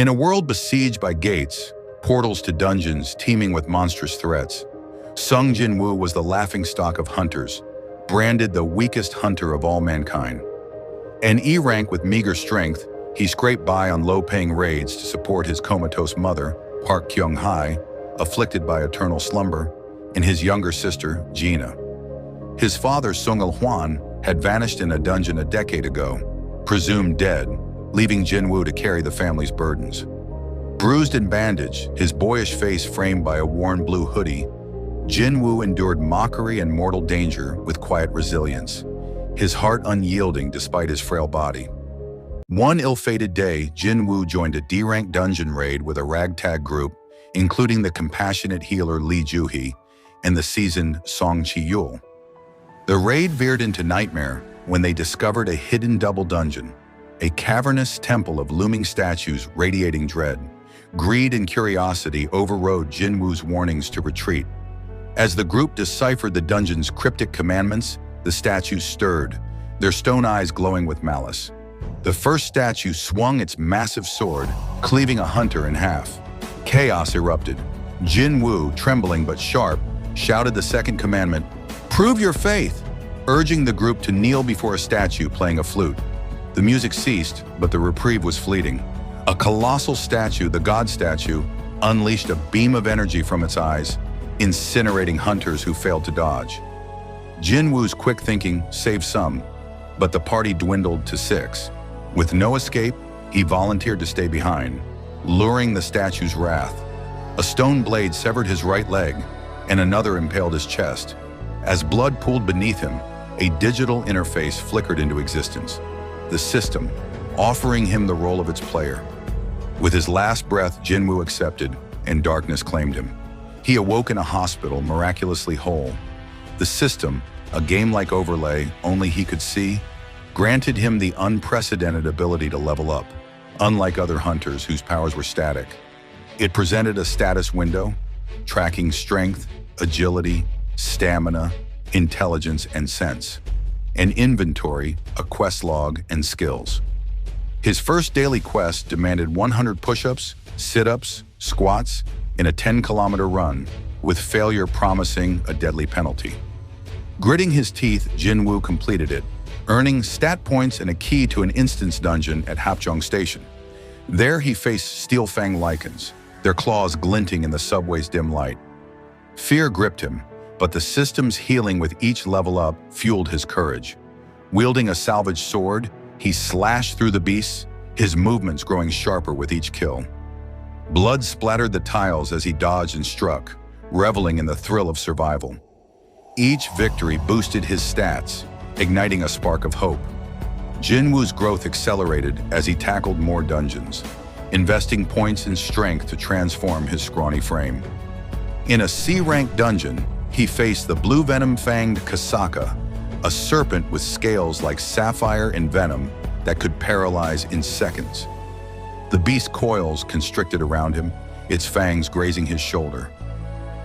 In a world besieged by gates, portals to dungeons teeming with monstrous threats, Sung Jin-Woo was the laughingstock of hunters, branded the weakest hunter of all mankind. An E rank with meager strength, he scraped by on low-paying raids to support his comatose mother, Park Kyung-hae, afflicted by eternal slumber, and his younger sister, Gina. His father, Sung-Il-hwan, had vanished in a dungeon a decade ago, presumed dead, leaving Jin-Woo to carry the family's burdens. Bruised and bandaged, his boyish face framed by a worn blue hoodie, Jin-Woo endured mockery and mortal danger with quiet resilience, his heart unyielding despite his frail body. One ill-fated day, Jin-Woo joined a D-rank dungeon raid with a ragtag group, including the compassionate healer Lee Ju-hee and the seasoned Song Chi-yul. The raid veered into nightmare when they discovered a hidden double dungeon, a cavernous temple of looming statues radiating dread. Greed and curiosity overrode Jin-Woo's warnings to retreat. As the group deciphered the dungeon's cryptic commandments, the statues stirred, their stone eyes glowing with malice. The first statue swung its massive sword, cleaving a hunter in half. Chaos erupted. Jin-Woo, trembling but sharp, shouted the second commandment, "Prove your faith," urging the group to kneel before a statue playing a flute. The music ceased, but the reprieve was fleeting. A colossal statue, the god statue, unleashed a beam of energy from its eyes, incinerating hunters who failed to dodge. Jin-Woo's quick thinking saved some, but the party dwindled to 6. With no escape, he volunteered to stay behind, luring the statue's wrath. A stone blade severed his right leg, and another impaled his chest. As blood pooled beneath him, a digital interface flickered into existence. The system, offering him the role of its player. With his last breath, Jin-Woo accepted, and darkness claimed him. He awoke in a hospital, miraculously whole. The system, a game-like overlay only he could see, granted him the unprecedented ability to level up, unlike other hunters whose powers were static. It presented a status window, tracking strength, agility, stamina, intelligence, and sense. An inventory, a quest log, and skills. His first daily quest demanded 100 push-ups, sit-ups, squats, in a 10-kilometer run, with failure promising a deadly penalty. Gritting his teeth, Jin-Woo completed it, earning stat points and a key to an instance dungeon at Hapjeong Station. There he faced steel-fanged Lycans, their claws glinting in the subway's dim light. Fear gripped him, but the system's healing with each level up fueled his courage. Wielding a salvaged sword, he slashed through the beasts, his movements growing sharper with each kill. Blood splattered the tiles as he dodged and struck, reveling in the thrill of survival. Each victory boosted his stats, igniting a spark of hope. Jin-Woo's growth accelerated as he tackled more dungeons, investing points in strength to transform his scrawny frame. In a C-rank dungeon, he faced the blue venom-fanged Kasaka, a serpent with scales like sapphire and venom that could paralyze in seconds. The beast's coils constricted around him, its fangs grazing his shoulder.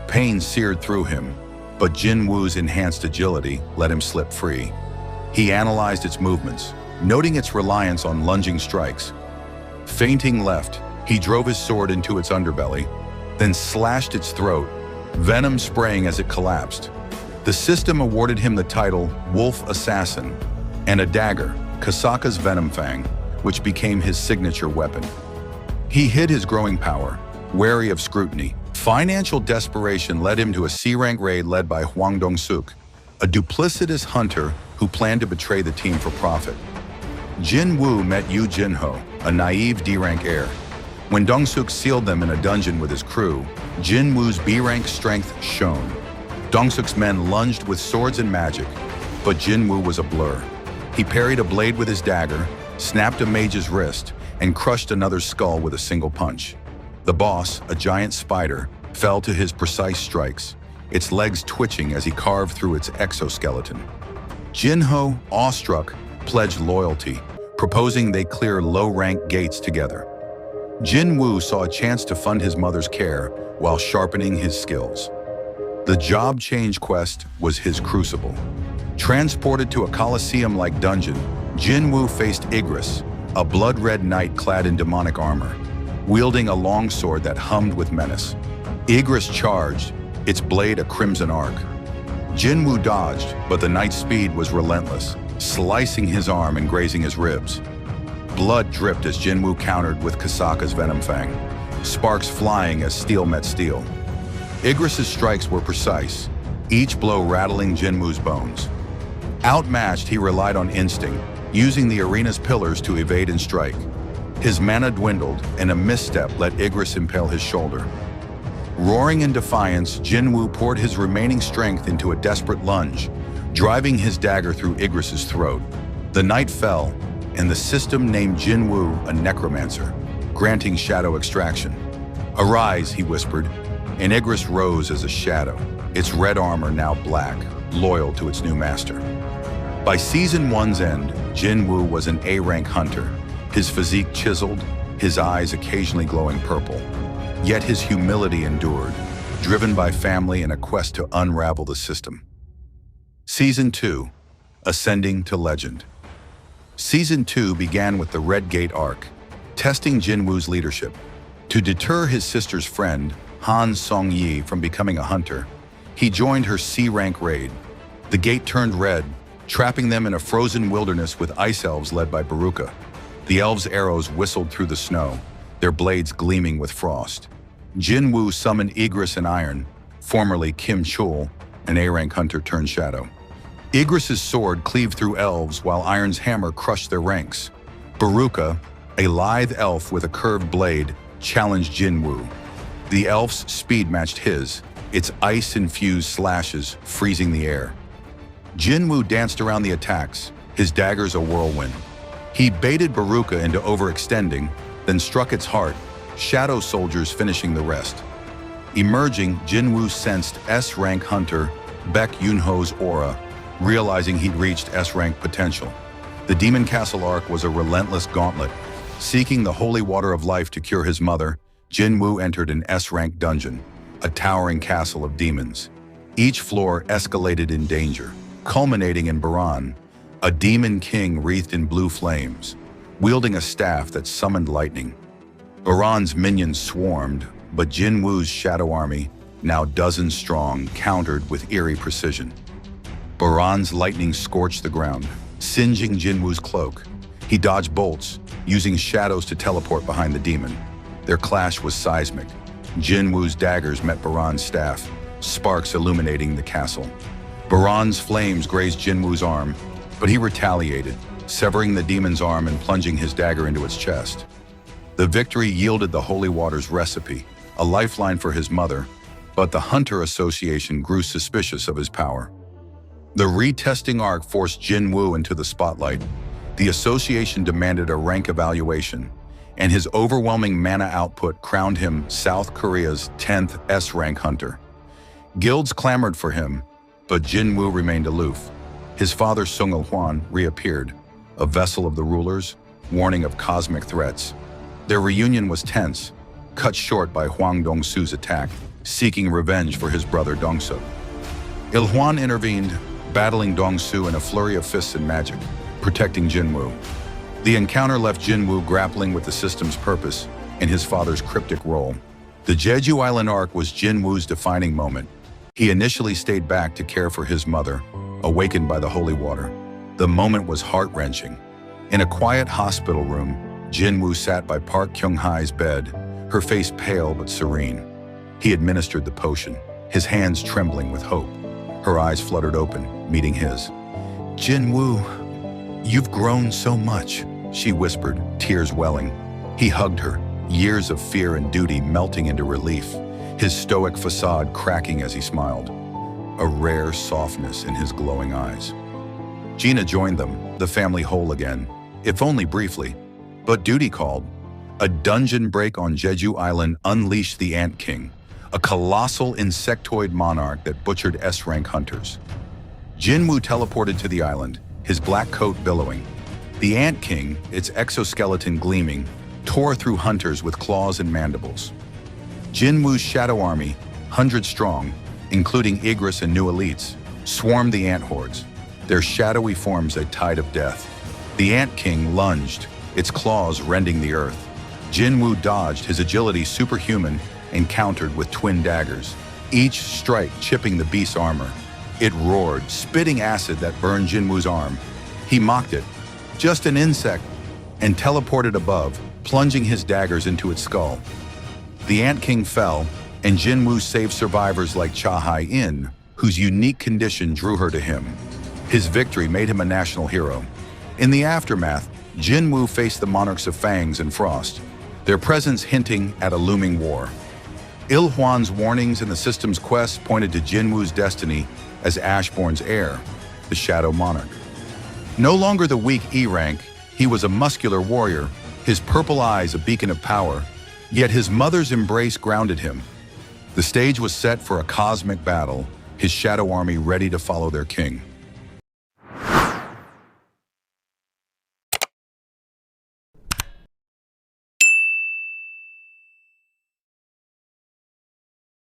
Pain seared through him, but Jin-Woo's enhanced agility let him slip free. He analyzed its movements, noting its reliance on lunging strikes. Feinting left, he drove his sword into its underbelly, then slashed its throat, venom spraying as it collapsed. The system awarded him the title Wolf Assassin and a dagger, Kasaka's Venom Fang, which became his signature weapon. He hid his growing power, wary of scrutiny. Financial desperation led him to a C-rank raid led by Hwang Dong-suk, a duplicitous hunter who planned to betray the team for profit. Jin-Woo met Yu Jin-ho, a naive D-rank heir. When Dong-suk sealed them in a dungeon with his crew, Jin-Woo's B-rank strength shone. Dong-suk's men lunged with swords and magic, but Jin-Woo was a blur. He parried a blade with his dagger, snapped a mage's wrist, and crushed another's skull with a single punch. The boss, a giant spider, fell to his precise strikes, its legs twitching as he carved through its exoskeleton. Jin-ho, awestruck, pledged loyalty, proposing they clear low-rank gates together. Jin-Woo saw a chance to fund his mother's care while sharpening his skills. The job change quest was his crucible. Transported to a Colosseum-like dungeon, Jin-Woo faced Igris, a blood-red knight clad in demonic armor. wielding a long sword that hummed with menace. Igris charged, its blade a crimson arc. Jin-Woo dodged, but the knight's speed was relentless, slicing his arm and grazing his ribs. Blood dripped as Jin-Woo countered with Kasaka's venom fang, sparks flying as steel met steel. Igris's strikes were precise, each blow rattling Jin-Woo's bones. Outmatched, he relied on instinct, using the arena's pillars to evade and strike. His mana dwindled, and a misstep let Igris impale his shoulder. Roaring in defiance, Jin-Woo poured his remaining strength into a desperate lunge, driving his dagger through Igris's throat. The knight fell, and the system named Jin-Woo a necromancer, granting shadow extraction. "Arise," he whispered, and Igris rose as a shadow, its red armor now black, loyal to its new master. By Season 1's end, Jin-Woo was an A-rank hunter, his physique chiseled, his eyes occasionally glowing purple. Yet his humility endured, driven by family and a quest to unravel the system. Season 2, Ascending to Legend. Season 2 began with the Red Gate arc, testing Jin-Woo's leadership. To deter his sister's friend, Han Song-yi, from becoming a hunter, he joined her C-rank raid. The gate turned red, trapping them in a frozen wilderness with ice elves led by Baruka. The elves' arrows whistled through the snow, their blades gleaming with frost. Jin-Woo summoned Igris and Iron, formerly Kim Chul, an A-rank hunter turned shadow. Igris's sword cleaved through elves while Iron's hammer crushed their ranks. Baruka, a lithe elf with a curved blade, challenged Jin-Woo. The elf's speed matched his, its ice-infused slashes freezing the air. Jin-Woo danced around the attacks, his daggers a whirlwind. He baited Baruka into overextending, then struck its heart, shadow soldiers finishing the rest. Emerging, Jin-Woo sensed S-rank hunter Baek Yunho's aura, realizing he'd reached S-rank potential. The Demon Castle arc was a relentless gauntlet. Seeking the holy water of life to cure his mother, Jin-Woo entered an S-rank dungeon, a towering castle of demons. Each floor escalated in danger, culminating in Baran, a demon king wreathed in blue flames, wielding a staff that summoned lightning. Baran's minions swarmed, but Jin-Woo's shadow army, now dozens strong, countered with eerie precision. Baran's lightning scorched the ground, singeing Jin-Woo's cloak. He dodged bolts, using shadows to teleport behind the demon. Their clash was seismic. Jin-Woo's daggers met Baran's staff, sparks illuminating the castle. Baran's flames grazed Jin-Woo's arm, but he retaliated, severing the demon's arm and plunging his dagger into its chest. The victory yielded the Holy Water's recipe, a lifeline for his mother, but the Hunter Association grew suspicious of his power. The retesting arc forced Jin-Woo into the spotlight. The association demanded a rank evaluation, and his overwhelming mana output crowned him South Korea's 10th S-rank hunter. Guilds clamored for him, but Jin-Woo remained aloof. His father Sung-Il-hwan reappeared, a vessel of the rulers, warning of cosmic threats. Their reunion was tense, cut short by Hwang Dong-su's attack, seeking revenge for his brother Dong-suk. Il-hwan intervened, battling Dong-su in a flurry of fists and magic, protecting Jin-Woo. The encounter left Jin-Woo grappling with the system's purpose and his father's cryptic role. The Jeju Island arc was Jin-Woo's defining moment. He initially stayed back to care for his mother, awakened by the holy water. The moment was heart-wrenching. In a quiet hospital room, Jin-Woo sat by Park Kyung-hai's bed, her face pale but serene. He administered the potion, his hands trembling with hope. Her eyes fluttered open, meeting his. "Jin-Woo, you've grown so much," she whispered, tears welling. He hugged her, years of fear and duty melting into relief, his stoic facade cracking as he smiled, a rare softness in his glowing eyes. Gina joined them, the family whole again, if only briefly, but duty called. A dungeon break on Jeju Island unleashed the Ant King, a colossal insectoid monarch that butchered S-rank hunters. Jin-Woo teleported to the island, his black coat billowing. The Ant King, its exoskeleton gleaming, tore through hunters with claws and mandibles. Jin-Woo's shadow army, 100 strong, including Igris and new elites, swarmed the ant hordes, their shadowy forms a tide of death. The Ant King lunged, its claws rending the earth. Jin-Woo dodged, his agility superhuman, and countered with twin daggers, each strike chipping the beast's armor. It roared, spitting acid that burned Jin-Woo's arm. He mocked it, just an insect, and teleported above, plunging his daggers into its skull. The Ant King fell, and Jin-Woo saved survivors like Cha Hai-in, whose unique condition drew her to him. His victory made him a national hero. In the aftermath, Jin-Woo faced the monarchs of Fangs and Frost, their presence hinting at a looming war. Il-Huan's warnings in the system's quest pointed to Jin-Woo's destiny as Ashborn's heir, the Shadow Monarch. No longer the weak E-rank, he was a muscular warrior, his purple eyes a beacon of power, yet his mother's embrace grounded him. The stage was set for a cosmic battle, his shadow army ready to follow their king.